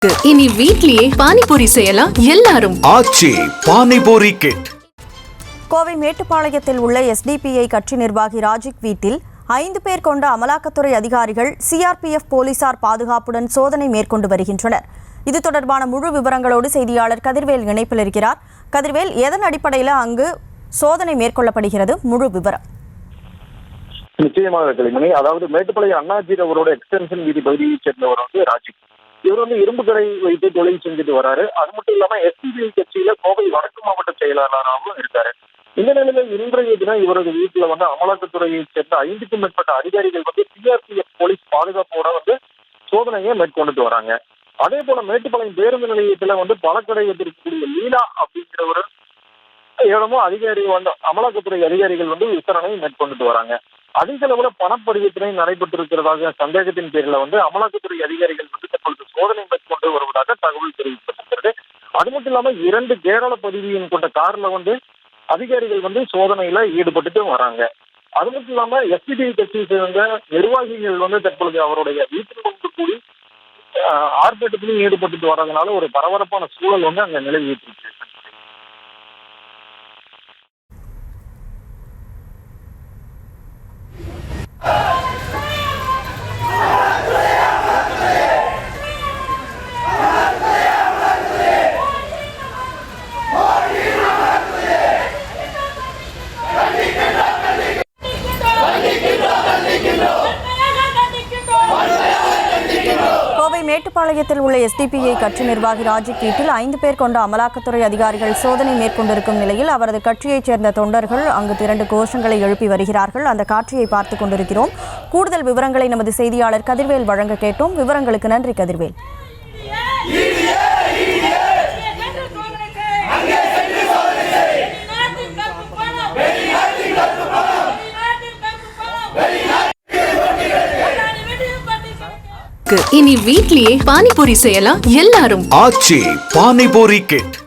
இனி வீட்லயே பானிபூரி செய்யலாம் எல்லாரும். ஆச்சி பானிபூரி கிட். கோவை மேட்டுப்பாளையத்தில் உள்ள SDPI கட்சி நிர்வாகி ராஜிக் வீட்டில் 5 பேர் கொண்ட அமலாக்கத்துறை அதிகாரிகள் CRPF போலீசார் பாதுகாப்புடன் சோதனை மேற்கொண்டு வருகின்றனர். இது தொடர்பான முழு விவரங்களோடு செய்தியாளர் கதிர்வேல் இணைப்பில் இருக்கிறார். கதிர்வேல், எதன் அடிப்படையில் அங்கு சோதனை மேற்கொள்ளப்படுகிறது? முழு விவரம். நிச்சயமாக கலைமணி, அதாவது மேட்டுப்பாளையம் அண்ணாஜி அவரோட எக்ஸ்டென்ஷன் வீதி பகுதியைச் சேர்ந்தவர் ராஜிக். இவர் இரும்பு கடை வைத்து தொழில் செஞ்சுட்டு வராரு. அது மட்டும் இல்லாம SDPI கட்சியில கோவை வடக்கு மாவட்ட செயலாளராகவும் இருக்காரு. இந்த நிலையில் இன்றைய தினம் இவரது வீட்டுல அமலாக்கத்துறையை சேர்ந்த 5க்கும் மேற்பட்ட அதிகாரிகள் CRPF போலீஸ் பாதுகாப்போட சோதனையை மேற்கொண்டுட்டு வராங்க. அதே போல மேட்டுப்பாளையம் பேருந்து நிலையத்துல பழக்கடை இருக்கக்கூடிய லீலா அப்படிங்கிற ஒரு இடமும் அதிகாரிகள் அமலாக்கத்துறை அதிகாரிகள் விசாரணை மேற்கொண்டுட்டு வராங்க. அதிக அளவுல பணப்பரிவர்த்தனை நடைபெற்றிருக்கிறதாக சந்தேகத்தின் பேரில் அமலாக்கத்துறை அதிகாரிகள் தற்பொழுது சோதனை மேற்கொண்டு வருவதாக தகவல் தெரிவிக்கப்பட்டிருக்கிறது. அது மட்டும் இல்லாம 2 கேரள பதிவு கொண்ட கார்ல அதிகாரிகள் சோதனையில ஈடுபட்டு வராங்க. அது மட்டும் இல்லாம SDPI கட்சியை சேர்ந்த நிர்வாகிகள் தற்பொழுது அவருடைய வீட்டில் கூடி ஆர்ப்பாட்டத்திலும் ஈடுபட்டு வர்றதுனால ஒரு பரபரப்பான சூழல் அங்க நிலவிட்டு இருக்கு. கோவை மேட்டுப்பாளையத்தில் உள்ள SDPI கட்சி நிர்வாகி ராஜிக் வீட்டில் 5 பேர் கொண்ட அமலாக்கத்துறை அதிகாரிகள் சோதனை மேற்கொண்டிருக்கும் நிலையில் அவரது கட்சியைச் சேர்ந்த தொண்டர்கள் அங்கு திரண்டு கோஷங்களை எழுப்பி வருகிறார்கள். அந்த காட்சியை பார்த்துக் கொண்டிருக்கிறோம். கூடுதல் விவரங்களை நமது செய்தியாளர் கதிர்வேல் வழங்க கேட்டோம். விவரங்களுக்கு நன்றி கதிர்வேல். இனி வீட்லயே பானிபூரி செய்யலாம் எல்லாரும். ஆச்சி பானிபூரி கிட்.